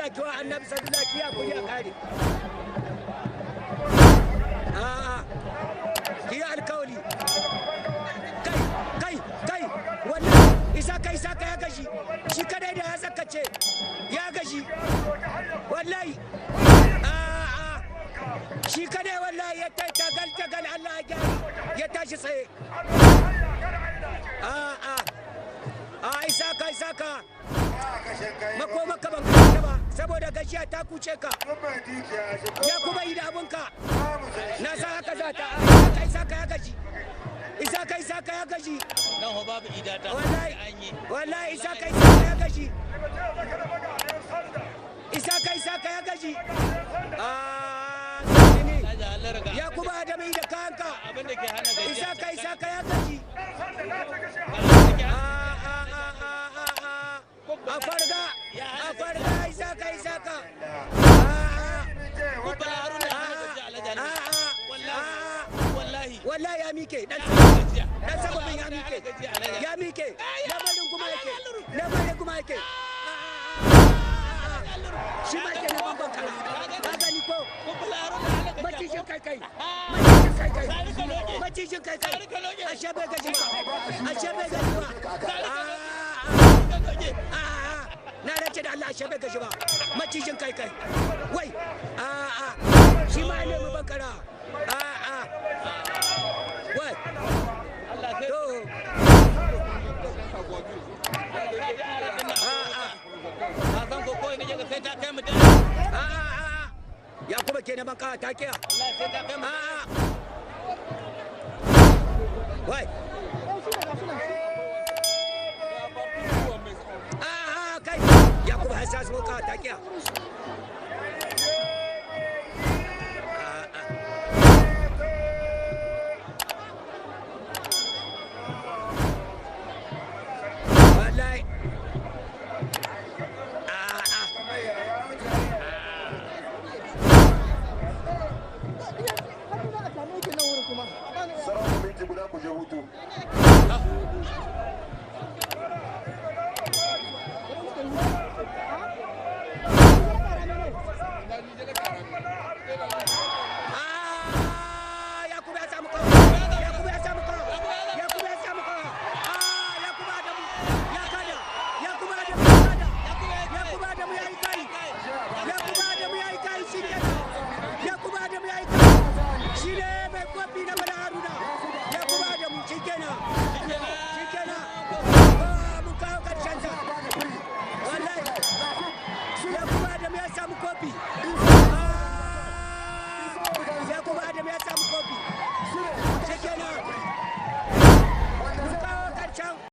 Allah ki wa annabi sallallahu alaihi wasallam ya kare ki alkawli kai wallahi isa ka ya gashi shi kadai da ya sakace ya gashi wallahi shi kadai wallahi ya tagal Allah ya tashi tsaye isa ka makoma ka ban kashe ba saboda gashiya ta kuce ka ya kuma yi da abinka na sa haka za ta isa ka ya gashi isa ka ya gashi nan ho babu idata wallahi isa ka ya gashi isa ka ya gashi ya kuma adami da kanka isa ka ya gashi a farga isa ka wallahi ya mike dan sababin ya mike lamarin kuma yake shi ma ke na babban kara ka gani ko macishin kai ashe bai gaji ba na race da Allah ashe bai gaji ba macishin kai wai shi ma ne mu bankara wai to ya kuma ke na banka ta kiya wai kai ya kuma hasas boka ta kiya wallahi guda ku je hutu. Kofi